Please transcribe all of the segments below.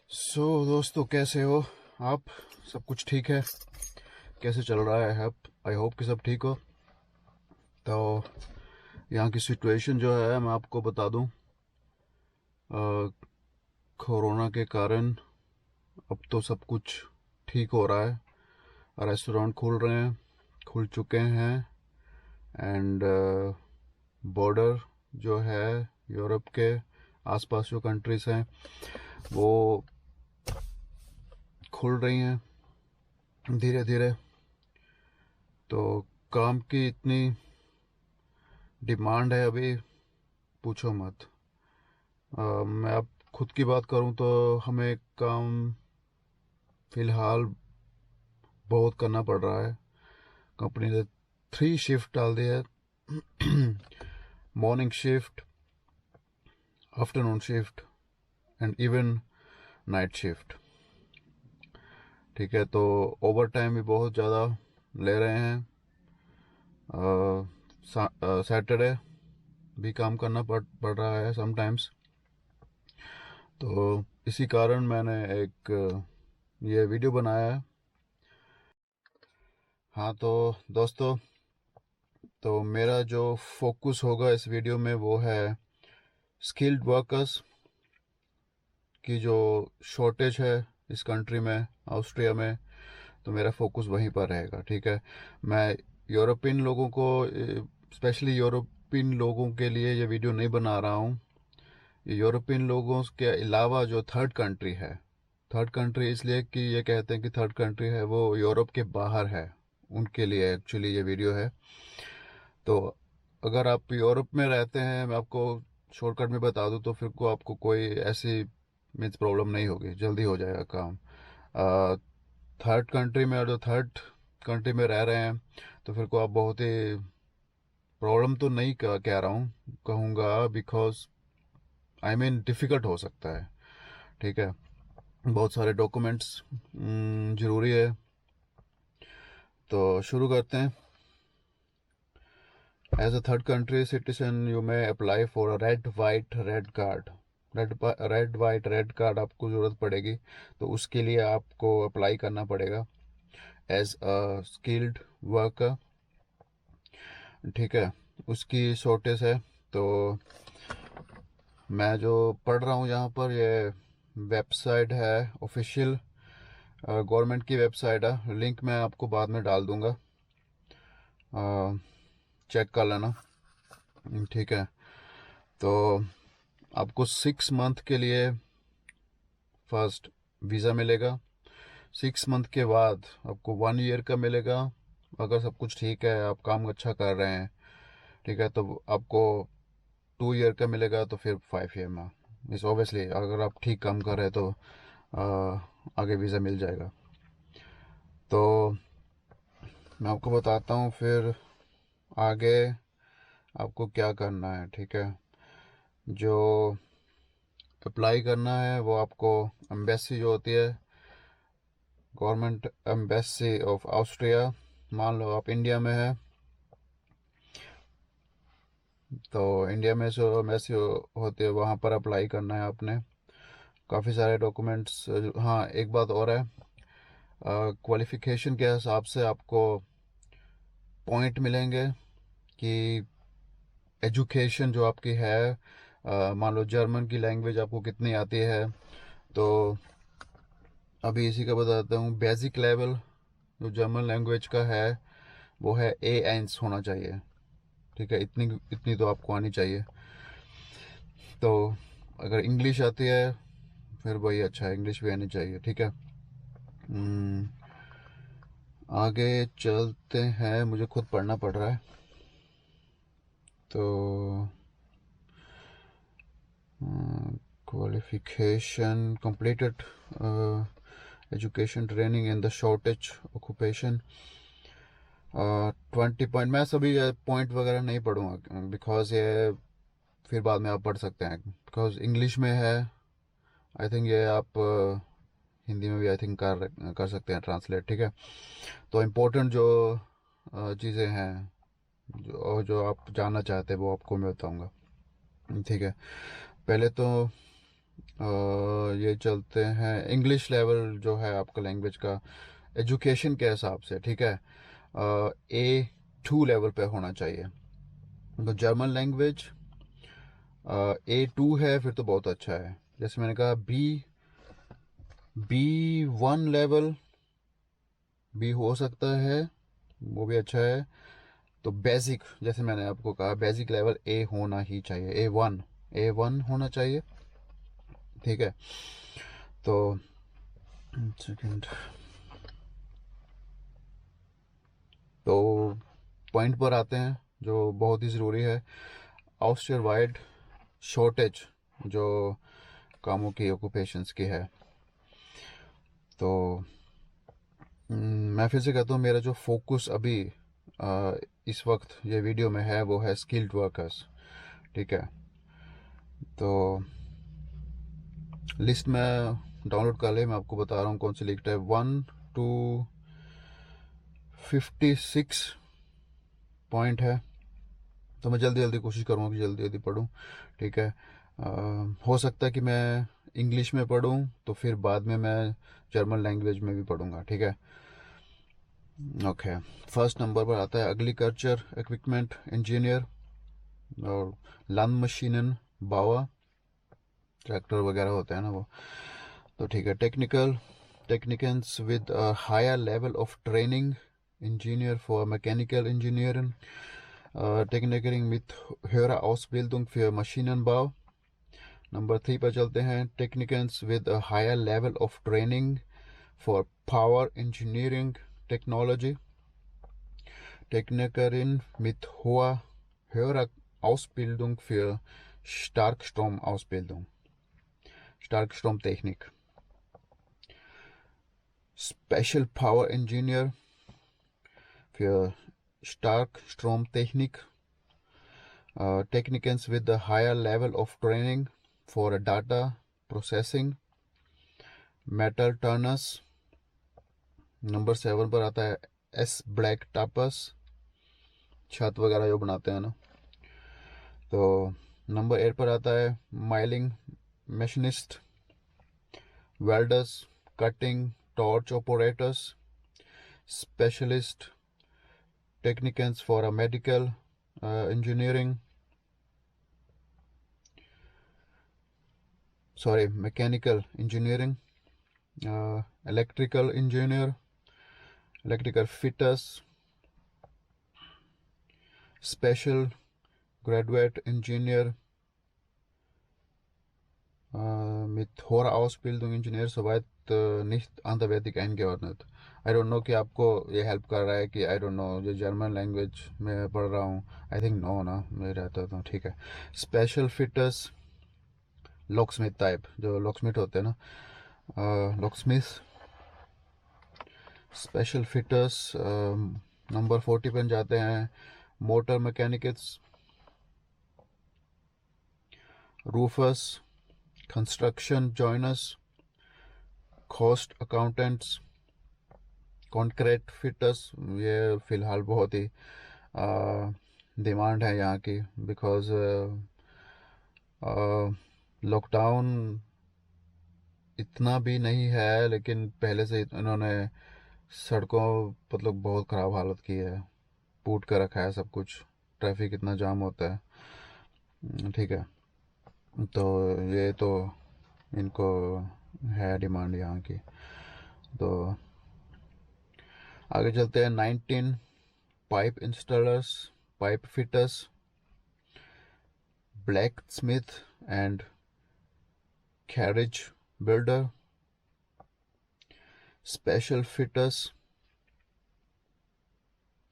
दोस्तों कैसे हो आप। सब कुछ ठीक है? कैसे चल रहा है? आई होप कि सब ठीक हो। तो यहाँ की सिचुएशन जो है मैं आपको बता दूं। अ, कोरोना के कारण अब तो सब कुछ ठीक हो रहा है। रेस्टोरेंट खुल रहे हैं, खुल चुके हैं। एंड बॉर्डर जो है यूरोप के आसपास जो कंट्रीज हैं वो खुल रही हैं धीरे धीरे। तो काम की इतनी डिमांड है अभी, पूछो मत। मैं अब खुद की बात करूं तो हमें काम फिलहाल बहुत करना पड़ रहा है। कंपनी ने 3 शिफ्ट डाल दी है। Morning shift, afternoon shift and even night shift. ठीक है, तो ओवर टाइम भी बहुत ज़्यादा ले रहे हैं। सैटरडे भी काम करना पड़ रहा है समटाइम्स। तो इसी कारण मैंने एक ये वीडियो बनाया है। हाँ तो दोस्तों, तो मेरा जो फोकस होगा इस वीडियो में वो है स्किल्ड वर्कर्स की जो शॉर्टेज है इस कंट्री में, ऑस्ट्रिया में। तो मेरा फोकस वहीं पर रहेगा। ठीक है, मैं यूरोपियन लोगों को, स्पेशली यूरोपियन लोगों के लिए ये वीडियो नहीं बना रहा हूँ। ये यूरोपियन लोगों के अलावा जो थर्ड कंट्री है, थर्ड कंट्री इसलिए कि ये कहते हैं कि थर्ड कंट्री है वो यूरोप के बाहर है, उनके लिए एक्चुअली ये वीडियो है। तो अगर आप यूरोप में रहते हैं, मैं आपको शॉर्टकट में बता दूं, तो फिर को आपको कोई ऐसी मीन्स प्रॉब्लम नहीं होगी, जल्दी हो जाएगा काम। थर्ड कंट्री में, और जो थर्ड कंट्री में रह रहे हैं, तो फिर को आप बहुत ही प्रॉब्लम तो नहीं कह रहा हूँ, कहूँगा बिकॉज आई मीन डिफ़िकल्ट हो सकता है। ठीक है, बहुत सारे डॉक्यूमेंट्स ज़रूरी है। तो शुरू करते हैं। As a third country citizen you may apply for a red white red card. Red white red card आपको ज़रूरत पड़ेगी, तो उसके लिए आपको अप्लाई करना पड़ेगा एज अ स्किल्ड वर्कर। ठीक है, उसकी शॉर्टेज है। तो मैं जो पढ़ रहा हूँ यहाँ पर, ये वेबसाइट है ऑफिशियल, गवर्नमेंट की वेबसाइट है। लिंक मैं आपको बाद में डाल दूँगा, चेक कर लेना। ठीक है, तो आपको 6 मंथ के लिए फर्स्ट वीज़ा मिलेगा। 6 मंथ के बाद आपको 1 ईयर का मिलेगा। अगर सब कुछ ठीक है, आप काम अच्छा कर रहे हैं, ठीक है, तो आपको 2 ईयर का मिलेगा। तो फिर 5 ईयर में, इस ऑब्वियसली अगर आप ठीक काम कर रहे हैं तो आगे वीज़ा मिल जाएगा। तो मैं आपको बताता हूँ फिर आगे आपको क्या करना है। ठीक है, जो अप्लाई करना है वो आपको एम्बेसी जो होती है, गवर्नमेंट एम्बेसी ऑफ ऑस्ट्रिया, मान लो आप इंडिया में है, तो इंडिया में जो एम्बेसी होती है वहाँ पर अप्लाई करना है आपने। काफ़ी सारे डॉक्यूमेंट्स। हाँ, एक बात और है, क्वालिफ़िकेशन के हिसाब से आपको पॉइंट मिलेंगे कि एजुकेशन जो आपकी है, मान लो जर्मन की लैंग्वेज आपको कितनी आती है। तो अभी इसी का बताता हूँ। बेसिक लेवल जो जर्मन लैंग्वेज का है वो है A1 होना चाहिए। ठीक है, इतनी इतनी तो आपको आनी चाहिए। तो अगर इंग्लिश आती है फिर वही अच्छा है, इंग्लिश भी आनी चाहिए। ठीक है, हम्म, आगे चलते हैं, मुझे खुद पढ़ना पड़ रहा है। तो qualification completed education training in the shortage occupation, 20 point. मैं सभी पॉइंट वगैरह नहीं पढ़ूंगा बिकॉज ये फिर बाद में आप पढ़ सकते हैं, बिकॉज इंग्लिश में है। आई थिंक ये आप हिंदी में भी आई थिंक कर सकते हैं ट्रांसलेट। ठीक है, तो इम्पोर्टेंट जो चीज़ें हैं, जो आप जानना चाहते हैं वो आपको मैं बताऊंगा। ठीक है, पहले तो ये चलते हैं इंग्लिश लेवल जो है आपका लैंग्वेज का एजुकेशन के हिसाब से, ठीक है, A2 लेवल पे होना चाहिए। तो जर्मन लैंग्वेज A2 है फिर तो बहुत अच्छा है। जैसे मैंने कहा B1 लेवल भी हो सकता है, वो भी अच्छा है। तो बेसिक, जैसे मैंने आपको कहा, बेसिक लेवल A होना ही चाहिए, A1 होना चाहिए, ठीक है। तो सेकंड, तो पॉइंट पर आते हैं जो बहुत ही ज़रूरी है, ऑस्ट्रियर वाइड शॉर्टेज जो कामों की, ऑक्यूपेशंस की है। तो मैं फिर से कहता हूँ, मेरा जो फोकस अभी इस वक्त ये वीडियो में है वो है स्किल्ड वर्कर्स, ठीक है। तो लिस्ट में डाउनलोड कर ले, मैं आपको बता रहा हूँ कौन सी लिस्ट है। 1 to 56 पॉइंट है। तो मैं जल्दी जल्दी कोशिश करूँगा कि जल्दी जल्दी पढूं, ठीक है। हो सकता है कि मैं इंग्लिश में पढूं तो फिर बाद में मैं जर्मन लैंग्वेज में भी पढ़ूंगा, ठीक है। ओके, फर्स्ट नंबर पर आता है एग्रीकल्चर इक्विपमेंट इंजीनियर और लैंड मशीनन बावा, ट्रैक्टर वगैरह होते हैं ना वो। तो ठीक है, technicians with higher level of training, engineer for mechanical engineering, Technikering mit höherer Ausbildung für Maschinenbau. Number 3 पर चलते हैं, Technikens with a higher level of training for Power Engineering Technology. Technikerin mit höherer Ausbildung für Starkstromausbildung, Starkstromtechnik. Special Power Engineer für Starkstromtechnik. Technicians with a higher level of training for data processing, metal turners. Number 7 पर आता है S black टापस, छत वगैरह जो बनाते हैं ना। तो नंबर 8 पर आता है milling machinist, welders, cutting torch operators, specialist technicians for a medical engineering, sorry, mechanical engineering, electrical engineer, electrical fitters, special graduate engineer mit hoher Ausbildung Ingenieur soweit nicht anderweitig eingeordnet. I don't know कि आपको ये help कर रहा है कि I don't know जो German language में पढ़ रहा हूँ, आई थिंक नो ना, मैं रहता तो ठीक है। स्पेशल फिटर्स, लॉकस्मिथ टाइप, जो लॉकस्मिथ होते हैं ना, लॉकस्मिथ, स्पेशल फिटर्स। नंबर 40 पे जाते हैं, motor mechanics, roofers, construction joiners, cost accountants, concrete fitters. ये फ़िलहाल बहुत ही डिमांड है यहाँ की, बिकॉज़ लॉकडाउन इतना भी नहीं है, लेकिन पहले से इन्होंने सड़कों, मतलब बहुत ख़राब हालत की है, पूट कर रखा है सब कुछ, ट्रैफिक इतना जाम होता है, ठीक है। तो ये तो इनको है डिमांड यहाँ की। तो आगे चलते हैं, 19 pipe installers, pipe fitters, black Smith and carriage builder, special fitters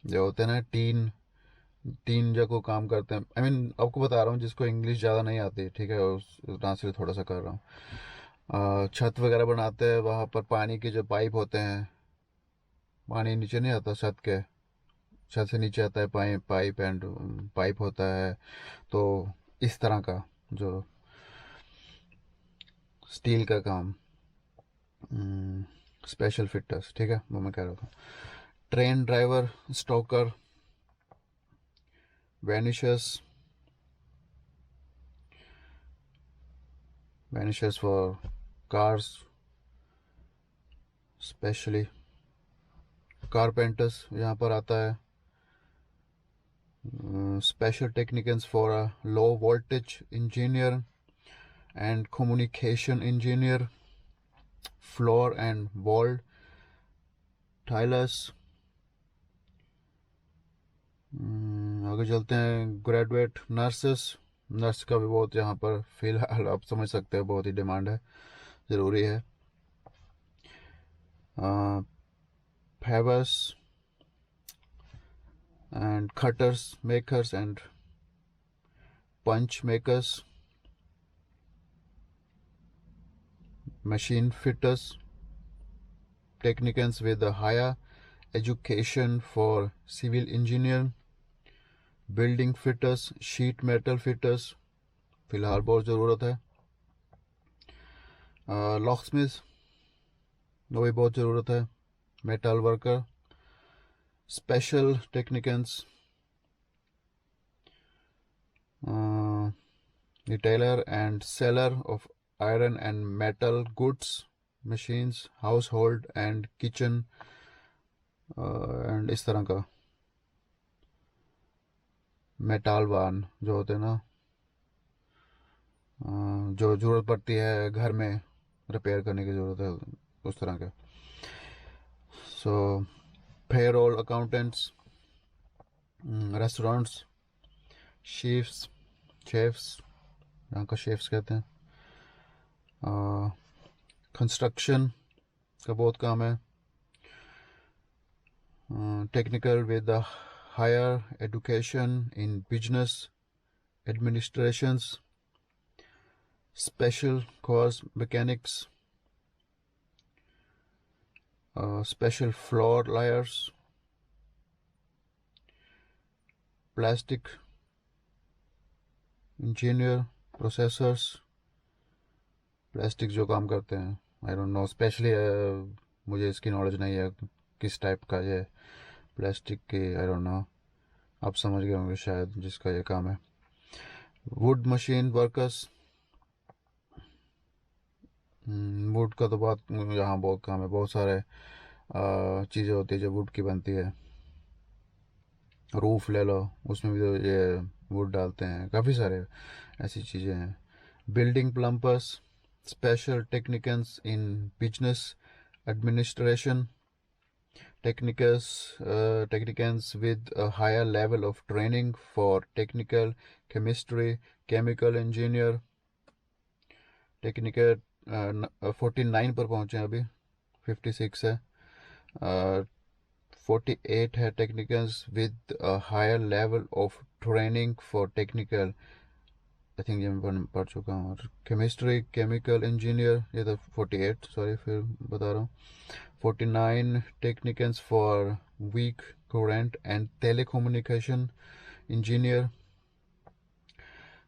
जो होते हैं ना, टीन टीन जो काम करते हैं। आई मीन आपको बता रहा हूँ, जिसको इंग्लिश ज़्यादा नहीं आती, ठीक है, उस ट्रांसलेट थोड़ा सा कर रहा हूँ। छत वगैरह बनाते हैं, वहाँ पर पानी के जो पाइप होते हैं, पानी नीचे नहीं आता छत के, छत से नीचे आता है पाइप, एंड पाइप होता है। तो इस तरह का जो स्टील का काम, स्पेशल फिटर्स, ठीक है, वो मैं कह रहा था। Train driver, stoker, varnishers, vanishes for cars, specially carpenters यहाँ पर आता है. Special technicians for a low voltage engineer and communication engineer, floor and wall tilers. आगे चलते हैं. ग्रेजुएट नर्सेस, नर्स का भी बहुत यहाँ पर फिलहाल आप समझ सकते हैं बहुत ही डिमांड है, ज़रूरी है. Favours and cutters makers and punch makers, machine fitters, technicians with a higher education for civil engineer, building fitters, sheet metal fitters फिलहाल बहुत ज़रूरत है. लॉकस्मिथ, वो भी बहुत ज़रूरत है. Metal worker, special technicians, retailer and seller of iron and metal goods, machines, household and kitchen, and इस तरह का मेटालवान जो होते हैं ना, जो ज़रूरत पड़ती है घर में रिपेयर करने की ज़रूरत है, उस तरह के. सो पेरोल अकाउंटेंट्स, रेस्टोरेंट्स, शेफ्स, यहाँ का शेफ्स कहते हैं. कंस्ट्रक्शन का बहुत काम है. Technical with higher education in business administrations, special course mechanics, special floor layers, plastic engineer, processors, plastic जो काम करते हैं. आई डोंट नो स्पेशली, मुझे इसकी नॉलेज नहीं है किस टाइप का ये प्लास्टिक की. आई डोंट नो, आप समझ गए होंगे शायद जिसका ये काम है. वुड मशीन वर्कर्स, वुड का तो बात यहाँ बहुत काम है. बहुत सारे चीज़ें होती है जो वुड की बनती है. रूफ ले लो, उसमें भी तो ये वुड डालते हैं. काफ़ी सारे ऐसी चीज़ें हैं. Building plumbers, special technicians in business administration, technicians with a higher level of training for technical chemistry, chemical engineer. Technical 49 पर पहुँचे अभी, 56 है. 48 है technicians with higher level of training for technical. I think ये मैं पढ़ चुका हूँ. और केमिस्ट्री, केमिकल इंजीनियर, ये तो 48, सॉरी फिर बता रहा हूँ. 49 technicians for weak current and telecommunication engineer,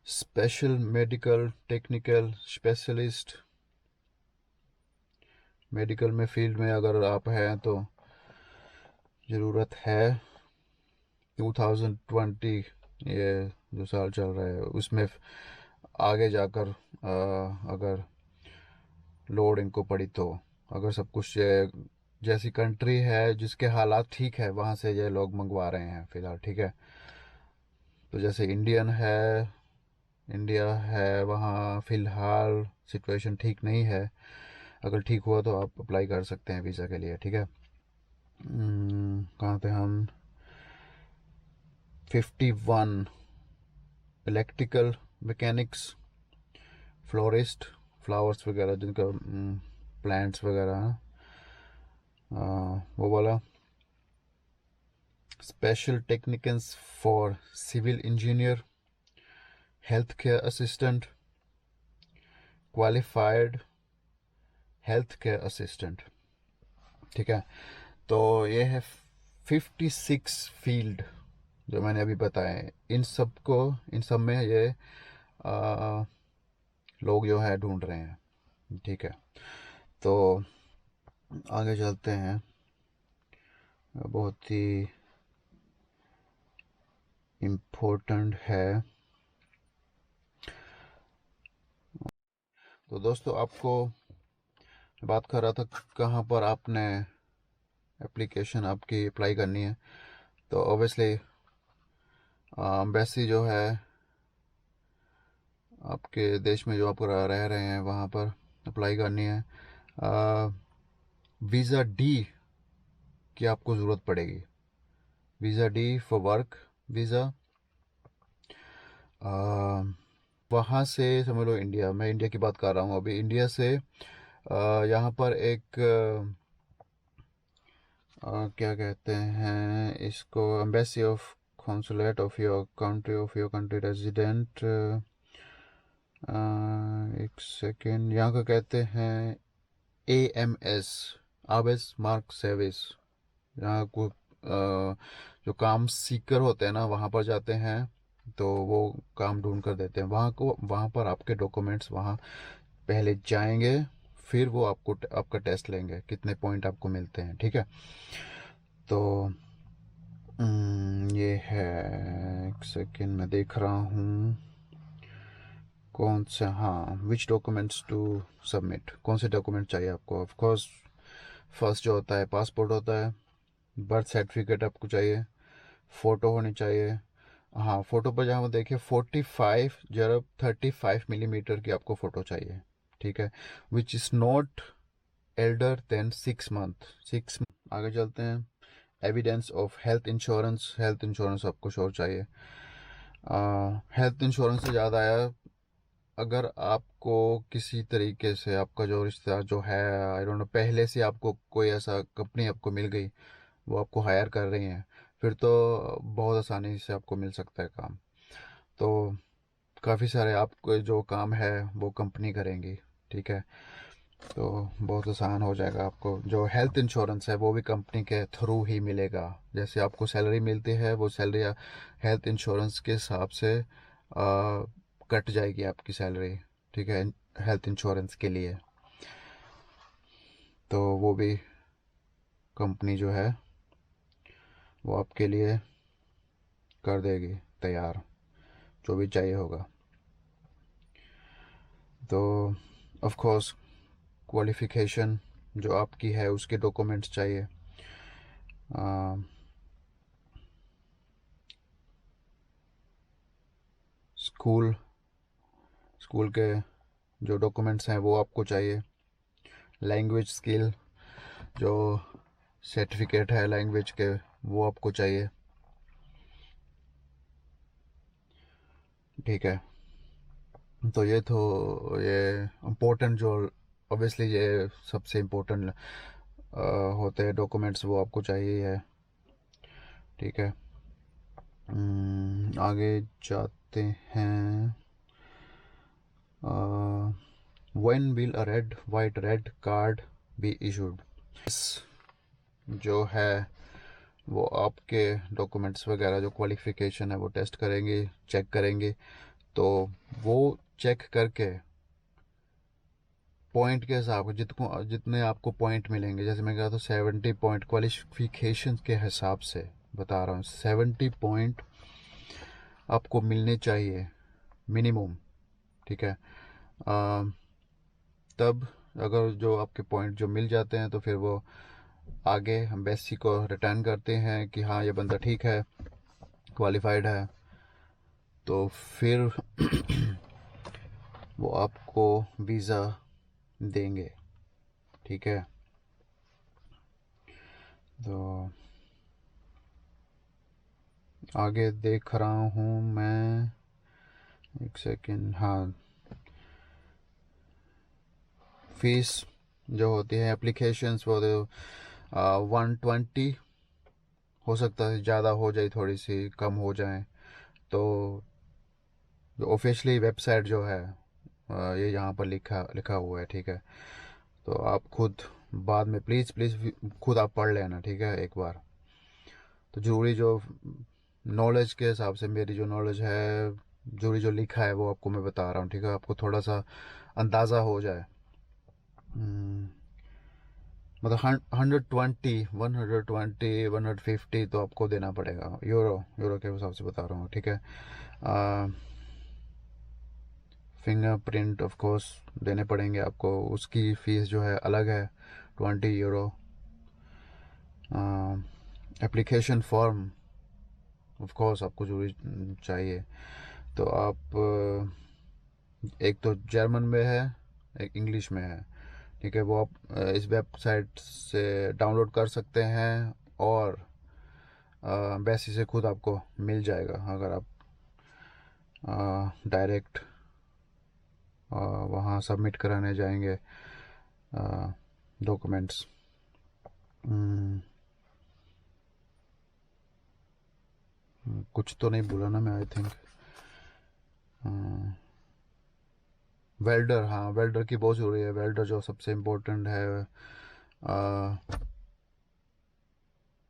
special medical technical specialist. Medical में फील्ड में अगर आप हैं तो ज़रूरत है. 2020 ये जो साल चल रहा है उसमें आगे जाकर अगर लोड इनको पड़ी तो, अगर सब कुछ जैसी कंट्री है जिसके हालात ठीक है वहाँ से ये लोग मंगवा रहे हैं फ़िलहाल. ठीक है, तो जैसे इंडिया है वहाँ फ़िलहाल सिचुएशन ठीक नहीं है. अगर ठीक हुआ तो आप अप्लाई कर सकते हैं वीज़ा के लिए. ठीक है. कहाँ पे हम. 51 इलेक्ट्रिकल मैकेनिक्स, फ्लोरिस्ट, फ्लावर्स वगैरह जिनका प्लांट्स वगैरह है, वो वाला. Special technicians for civil engineer, health care assistant, qualified health care assistant. ठीक है, तो ये है 56 फील्ड जो मैंने अभी बताए. इन सब में ये लोग जो है ढूंढ रहे हैं. ठीक है, तो आगे चलते हैं. बहुत ही इम्पोर्टेंट है. तो दोस्तों, आपको बात कर रहा था कहाँ पर आपने एप्लीकेशन आपकी अप्लाई करनी है। तो ऑब्वियसली एम्बेसी जो है आपके देश में जो आप रह रहे हैं वहाँ पर अप्लाई करनी है। वीज़ा डी की आपको ज़रूरत पड़ेगी। Visa D for work visa. वहाँ से समझ लो इंडिया, मैं इंडिया की बात कर रहा हूँ अभी। इंडिया से यहाँ पर एक क्या कहते हैं इसको, embassy of consulate of your country resident. एक सेकेंड, यहाँ का कहते हैं AMS, आवेस मार्क सर्विस। यहाँ को जो काम सीकर होते हैं ना, वहाँ पर जाते हैं तो वो काम ढूंढ कर देते हैं। वहाँ पर आपके डॉक्यूमेंट्स वहाँ पहले जाएंगे, फिर वो आपका टेस्ट लेंगे, कितने पॉइंट आपको मिलते हैं। ठीक है, तो ये है। एक सेकेंड, मैं देख रहा हूँ कौन से, हाँ, विच डॉक्यूमेंट्स टू सबमिट, कौन से डॉक्यूमेंट चाहिए आपको। ऑफ कोर्स फर्स्ट जो होता है पासपोर्ट होता है, बर्थ सर्टिफिकेट आपको चाहिए, फ़ोटो होनी चाहिए। हाँ, फ़ोटो पर जहाँ देखिए 45x35 मिलीमीटर की आपको फ़ोटो चाहिए। ठीक है, which is not elder than 6 month. आगे चलते हैं। Evidence of health insurance, health insurance आपको श्योर चाहिए। हेल्थ इंश्योरेंस से ज़्यादा आया, अगर आपको किसी तरीके से आपका जो रिश्तेदार जो है, आई डोंट नो, पहले से आपको कोई ऐसा कंपनी आपको मिल गई, वो आपको हायर कर रही हैं, फिर तो बहुत आसानी से आपको मिल सकता है काम। तो काफ़ी सारे आपको जो काम है वो कंपनी करेंगी। ठीक है, तो बहुत आसान हो जाएगा। आपको जो हेल्थ इंश्योरेंस है वो भी कंपनी के थ्रू ही मिलेगा। जैसे आपको सैलरी मिलती है, वो सैलरी हेल्थ इंश्योरेंस के हिसाब से कट जाएगी आपकी सैलरी। ठीक है, हेल्थ इंश्योरेंस के लिए तो वो भी कंपनी जो है वो आपके लिए कर देगी तैयार, जो भी चाहिए होगा। तो ऑफ कोर्स क्वालिफ़िकेशन जो आपकी है उसके डॉक्यूमेंट्स चाहिए। स्कूल स्कूल के जो डॉक्यूमेंट्स हैं वो आपको चाहिए। लैंग्वेज स्किल जो सर्टिफिकेट है लैंग्वेज के, वो आपको चाहिए। ठीक है, तो ये इम्पोर्टेंट जो, ऑब्वियसली ये सबसे इम्पोर्टेंट होते हैं डॉक्यूमेंट्स, वो आपको चाहिए है। ठीक है, आगे जाते हैं। When will a red card be issued. जो है वो आपके डॉक्यूमेंट्स वगैरह जो क्वालिफ़िकेशन है वो टेस्ट करेंगे, चेक करेंगे। तो वो चेक करके पॉइंट के हिसाब से जितने आपको पॉइंट मिलेंगे, जैसे मैं कहा था 70 पॉइंट क्वालिफ़िकेशन के हिसाब से बता रहा हूँ, 70 पॉइंट आपको मिलने चाहिए मिनिमम। ठीक है, तब अगर जो आपके पॉइंट जो मिल जाते हैं तो फिर वो आगे हम एम्बेसी को रिटर्न करते हैं कि हाँ ये बंदा ठीक है, क्वालिफाइड है, तो फिर वो आपको वीज़ा देंगे। ठीक है, तो आगे देख रहा हूँ मैं, एक सेकेंड। हाँ, फीस जो होती है एप्लीकेशंस वो 120, हो सकता है ज़्यादा हो जाए, थोड़ी सी कम हो जाए। तो जो ऑफिशियली वेबसाइट जो है ये यहाँ पर लिखा लिखा हुआ है। ठीक है, तो आप खुद बाद में प्लीज़ प्लीज़ खुद आप पढ़ लेना। ठीक है, एक बार तो ज़रूरी जो नॉलेज के हिसाब से, मेरी जो नॉलेज है, ज़रूरी जो लिखा है वो आपको मैं बता रहा हूँ। ठीक है, आपको थोड़ा सा अंदाज़ा हो जाए। मतलब 120 150 तो आपको देना पड़ेगा, यूरो यूरो के हिसाब से बता रहा हूँ। ठीक है, फिंगरप्रिंट ऑफ कोर्स देने पड़ेंगे आपको, उसकी फ़ीस जो है अलग है, €20। एप्लीकेशन फॉर्म ऑफ कोर्स आपको जरूरी चाहिए। तो आप एक तो जर्मन में है, एक इंग्लिश में है, ठीक है। वो आप इस वेबसाइट से डाउनलोड कर सकते हैं और वैसे से खुद आपको मिल जाएगा अगर आप डायरेक्ट वहाँ सबमिट कराने जाएंगे डॉक्यूमेंट्स। कुछ तो नहीं बोला ना मैं, आई थिंक। वेल्डर, हाँ वेल्डर की बहुत ज़रूरी है। वेल्डर जो सबसे इम्पोर्टेंट है,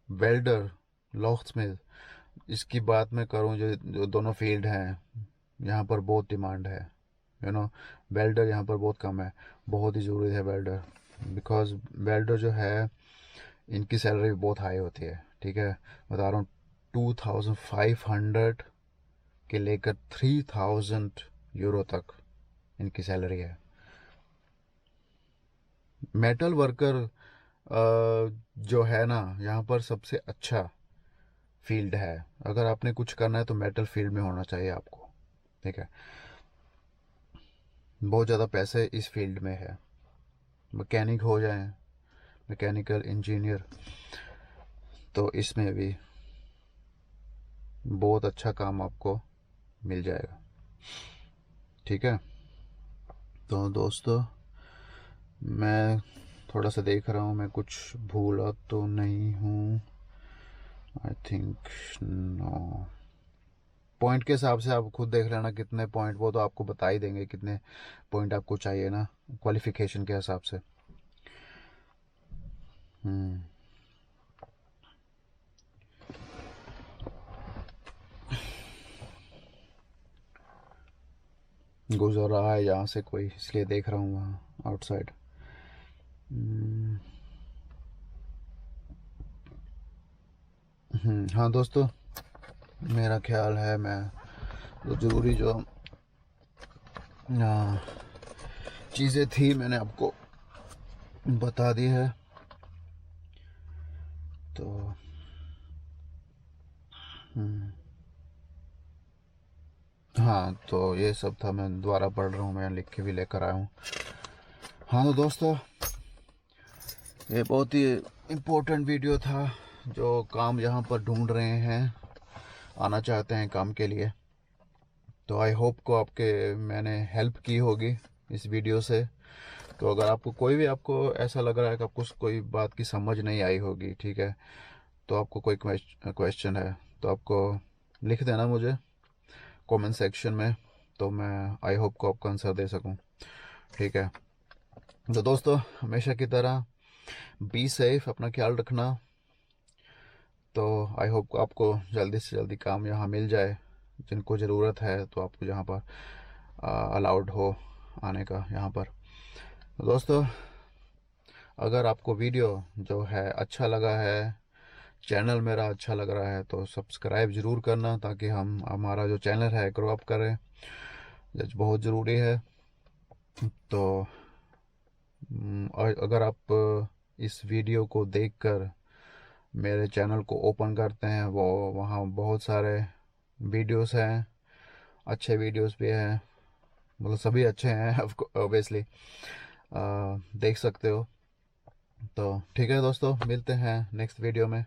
वेल्डर, लॉकस्मिथ, इसकी बात मैं करूँ, जो दोनों फील्ड हैं यहाँ पर बहुत डिमांड है, वेल्डर यहाँ पर बहुत कम है। बहुत ही ज़रूरी है वेल्डर, बिकॉज वेल्डर जो है इनकी सैलरी बहुत हाई होती है, ठीक है। बता रहा हूँ, 2500 के लेकर 3000 यूरो तक इनकी सैलरी है। मेटल वर्कर जो है ना, यहाँ पर सबसे अच्छा फील्ड है। अगर आपने कुछ करना है तो मेटल फील्ड में होना चाहिए आपको, ठीक है। बहुत ज़्यादा पैसे इस फील्ड में है। मैकेनिक हो जाए, मैकेनिकल इंजीनियर, तो इसमें भी बहुत अच्छा काम आपको मिल जाएगा, ठीक है। तो दोस्तों, मैं थोड़ा सा देख रहा हूँ मैं कुछ भूला तो नहीं हूँ, आई थिंक नो। पॉइंट के हिसाब से आप खुद देख लेना कितने पॉइंट, वो तो आपको बता ही देंगे कितने पॉइंट आपको चाहिए ना, क्वालिफिकेशन के हिसाब से। गुजर रहा है यहाँ से कोई, इसलिए देख रहा हूँ वहाँ आउटसाइड। हाँ दोस्तों, मेरा ख्याल है मैं जो ज़रूरी जो चीज़ें थी मैंने आपको बता दी है। तो हाँ, तो ये सब था, मैं दोबारा पढ़ रहा हूँ, मैं लिख के भी लेकर आया हूँ। हाँ तो दोस्तों, ये बहुत ही इम्पोर्टेंट वीडियो था। जो काम यहाँ पर ढूंढ रहे हैं, आना चाहते हैं काम के लिए, तो आई होप को आपके मैंने हेल्प की होगी इस वीडियो से। तो अगर आपको कोई भी आपको ऐसा लग रहा है कि आपको कोई बात की समझ नहीं आई होगी, ठीक है, तो आपको कोई क्वेश्चन है तो आपको लिख देना मुझे कमेंट सेक्शन में, तो मैं आई होप को आपका आंसर दे सकूं, ठीक है। तो दोस्तों, हमेशा की तरह बी सेफ, अपना ख्याल रखना। तो आई होप आपको जल्दी से जल्दी काम यहाँ मिल जाए, जिनको ज़रूरत है, तो आपको यहाँ पर अलाउड हो आने का यहाँ पर। तो दोस्तों, अगर आपको वीडियो जो है अच्छा लगा है, चैनल मेरा अच्छा लग रहा है, तो सब्सक्राइब ज़रूर करना, ताकि हम हमारा जो चैनल है ग्रो अप करें, जो बहुत ज़रूरी है। तो और अगर आप इस वीडियो को देखकर मेरे चैनल को ओपन करते हैं, वो वहाँ बहुत सारे वीडियोस हैं, अच्छे वीडियोस भी हैं, मतलब सभी अच्छे हैं ऑब्वियसली, देख सकते हो। तो ठीक है दोस्तों, मिलते हैं नेक्स्ट वीडियो में।